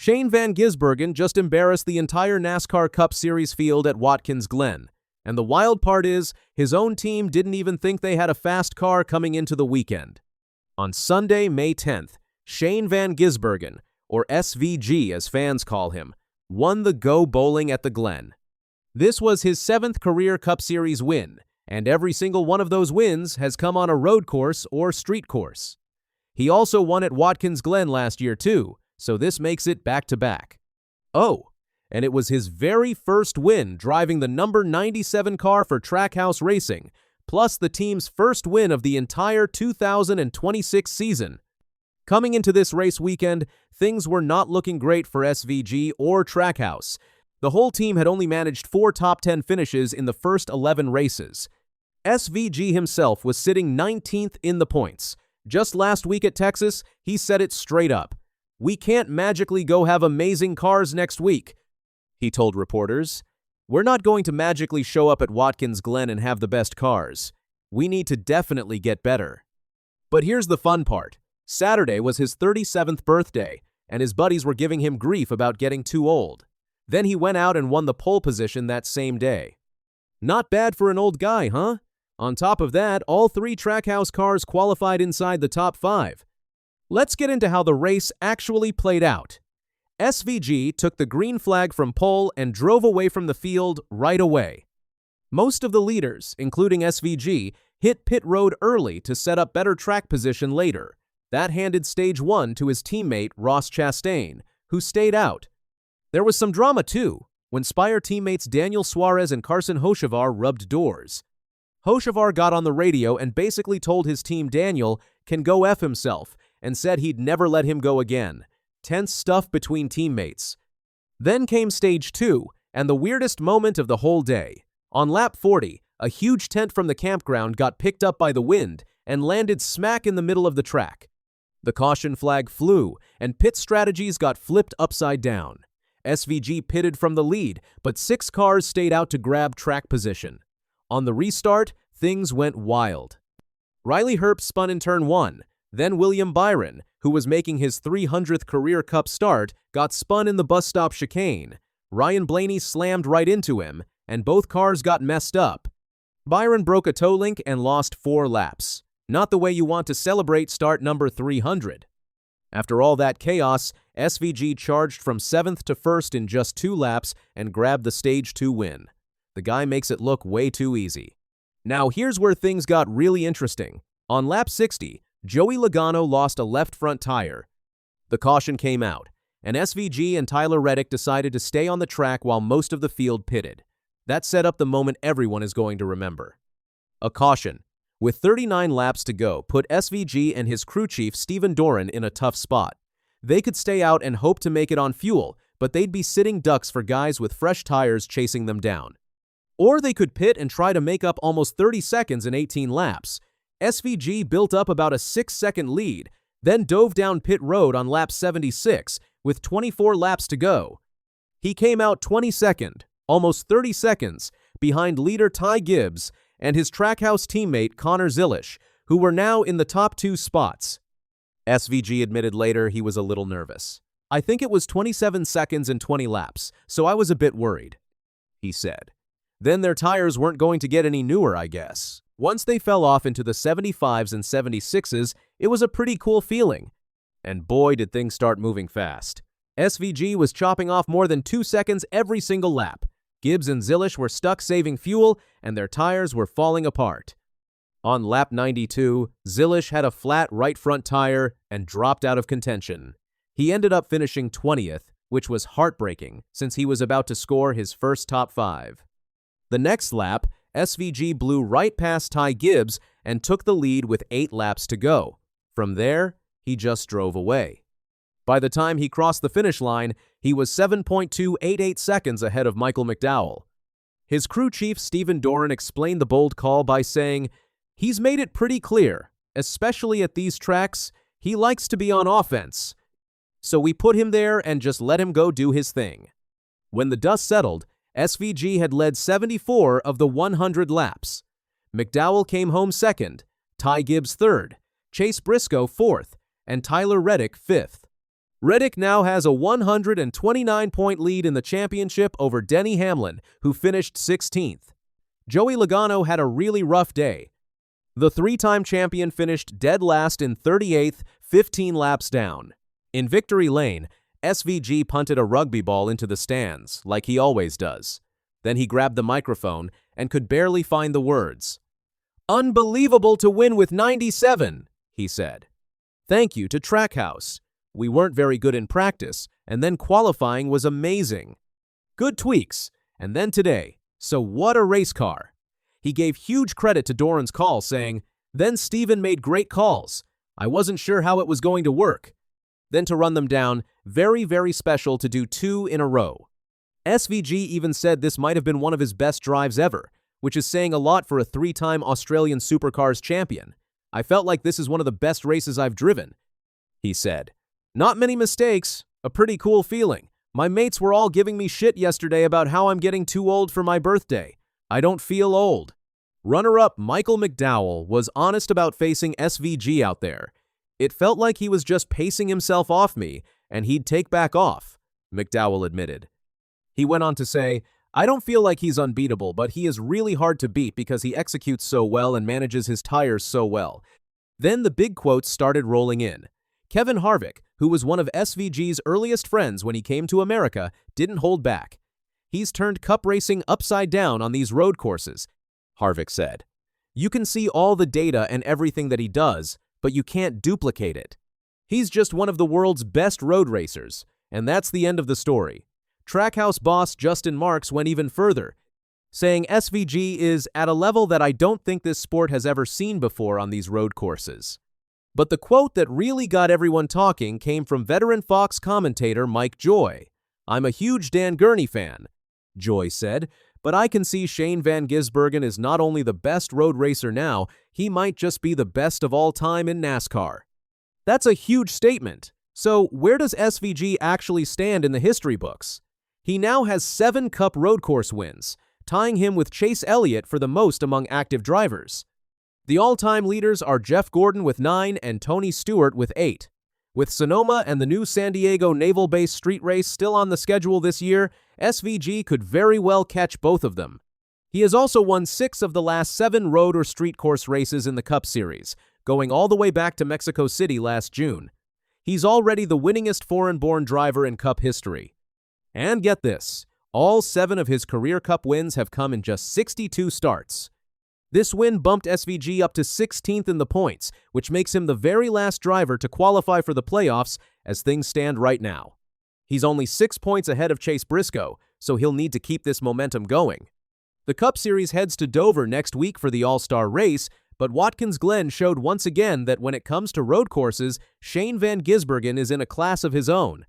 Shane Van Gisbergen just embarrassed the entire NASCAR Cup Series field at Watkins Glen. And the wild part is, his own team didn't even think they had a fast car coming into the weekend. On Sunday, May 10th, Shane Van Gisbergen, or SVG as fans call him, won the Go Bowling at the Glen. This was his 7th career Cup Series win, and every single one of those wins has come on a road course or street course. He also won at Watkins Glen last year too, so this makes it back-to-back. Oh, and it was his very first win driving the number 97 car for Trackhouse Racing, plus the team's first win of the entire 2026 season. Coming into this race weekend, things were not looking great for SVG or Trackhouse. The whole team had only managed 4 top 10 finishes in the first 11 races. SVG himself was sitting 19th in the points. Just last week at Texas, he said it straight up. "We can't magically go have amazing cars next week," he told reporters. "We're not going to magically show up at Watkins Glen and have the best cars. We need to definitely get better." But here's the fun part. Saturday was his 37th birthday, and his buddies were giving him grief about getting too old. Then he went out and won the pole position that same day. Not bad for an old guy, huh? On top of that, all 3 Trackhouse cars qualified inside the top 5. Let's get into how the race actually played out. SVG took the green flag from pole and drove away from the field right away. Most of the leaders, including SVG, hit pit road early to set up better track position later. That handed stage 1 to his teammate Ross Chastain, who stayed out. There was some drama too, when Spire teammates Daniel Suarez and Carson Hocevar rubbed doors. Hocevar got on the radio and basically told his team Daniel can go F himself, and said he'd never let him go again. Tense stuff between teammates. Then came stage 2, and the weirdest moment of the whole day. On lap 40, a huge tent from the campground got picked up by the wind and landed smack in the middle of the track. The caution flag flew, and pit strategies got flipped upside down. SVG pitted from the lead, but 6 cars stayed out to grab track position. On the restart, things went wild. Riley Herbst spun in turn 1. Then William Byron, who was making his 300th career Cup start, got spun in the bus stop chicane. Ryan Blaney slammed right into him, and both cars got messed up. Byron broke a toe link and lost 4 laps. Not the way you want to celebrate start number 300. After all that chaos, SVG charged from 7th to 1st in just 2 laps and grabbed the stage 2 win. The guy makes it look way too easy. Now here's where things got really interesting. On lap 60, Joey Logano lost a left front tire. The caution came out, and SVG and Tyler Reddick decided to stay on the track while most of the field pitted. That set up the moment everyone is going to remember. A caution, with 39 laps to go, put SVG and his crew chief Stephen Doran in a tough spot. They could stay out and hope to make it on fuel, but they'd be sitting ducks for guys with fresh tires chasing them down. Or they could pit and try to make up almost 30 seconds in 18 laps. SVG built up about a 6-second lead, then dove down pit road on lap 76 with 24 laps to go. He came out 22nd, almost 30 seconds, behind leader Ty Gibbs and his Trackhouse teammate Connor Zilisch, who were now in the top 2 spots. SVG admitted later he was a little nervous. "I think it was 27 seconds and 20 laps, so I was a bit worried," he said. Then their tires weren't going to get any newer, I guess. Once they fell off into the 75s and 76s, it was a pretty cool feeling. And boy, did things start moving fast. SVG was chopping off more than 2 seconds every single lap. Gibbs and Zilisch were stuck saving fuel, and their tires were falling apart. On lap 92, Zilisch had a flat right front tire and dropped out of contention. He ended up finishing 20th, which was heartbreaking since he was about to score his first top 5. The next lap, SVG blew right past Ty Gibbs and took the lead with 8 laps to go. From there, he just drove away. By the time he crossed the finish line, he was 7.288 seconds ahead of Michael McDowell. His crew chief Stephen Doran explained the bold call by saying, "He's made it pretty clear, especially at these tracks, he likes to be on offense. So we put him there and just let him go do his thing." When the dust settled, SVG had led 74 of the 100 laps. McDowell came home 2nd, Ty Gibbs 3rd, Chase Briscoe 4th, and Tyler Reddick 5th. Reddick now has a 129-point lead in the championship over Denny Hamlin, who finished 16th. Joey Logano had a really rough day. The three-time champion finished dead last in 38th, 15 laps down. In victory lane, SVG punted a rugby ball into the stands, like he always does. Then he grabbed the microphone and could barely find the words. "Unbelievable to win with 97, he said. Thank you to Trackhouse. We weren't very good in practice, and then qualifying was amazing. Good tweaks, and then today. So what a race car." He gave huge credit to Doran's call, saying, "Then Stephen made great calls. I wasn't sure how it was going to work." Then to run them down, very, very special to do 2 in a row. SVG even said this might have been one of his best drives ever, which is saying a lot for a 3-time Australian Supercars champion. "I felt like this is one of the best races I've driven," he said. "Not many mistakes, a pretty cool feeling. My mates were all giving me shit yesterday about how I'm getting too old for my birthday. I don't feel old." Runner-up Michael McDowell was honest about facing SVG out there. "It felt like he was just pacing himself off me, and he'd take back off," McDowell admitted. He went on to say, "I don't feel like he's unbeatable, but he is really hard to beat because he executes so well and manages his tires so well." Then the big quotes started rolling in. Kevin Harvick, who was one of SVG's earliest friends when he came to America, didn't hold back. "He's turned Cup racing upside down on these road courses," Harvick said. "You can see all the data and everything that he does, but you can't duplicate it. He's just one of the world's best road racers." And that's the end of the story. Trackhouse boss Justin Marks went even further, saying SVG is at a level that I don't think this sport has ever seen before on these road courses. But the quote that really got everyone talking came from veteran Fox commentator Mike Joy. "I'm a huge Dan Gurney fan," Joy said, "but I can see Shane Van Gisbergen is not only the best road racer now, he might just be the best of all time in NASCAR." That's a huge statement. So where does SVG actually stand in the history books? He now has 7 Cup road course wins, tying him with Chase Elliott for the most among active drivers. The all-time leaders are Jeff Gordon with 9 and Tony Stewart with 8. With Sonoma and the new San Diego Naval Base street race still on the schedule this year, SVG could very well catch both of them. He has also won 6 of the last 7 road or street course races in the Cup Series, going all the way back to Mexico City last June. He's already the winningest foreign-born driver in Cup history. And get this, all 7 of his career Cup wins have come in just 62 starts. This win bumped SVG up to 16th in the points, which makes him the very last driver to qualify for the playoffs as things stand right now. He's only 6 points ahead of Chase Briscoe, so he'll need to keep this momentum going. The Cup Series heads to Dover next week for the All-Star race, but Watkins Glen showed once again that when it comes to road courses, Shane Van Gisbergen is in a class of his own.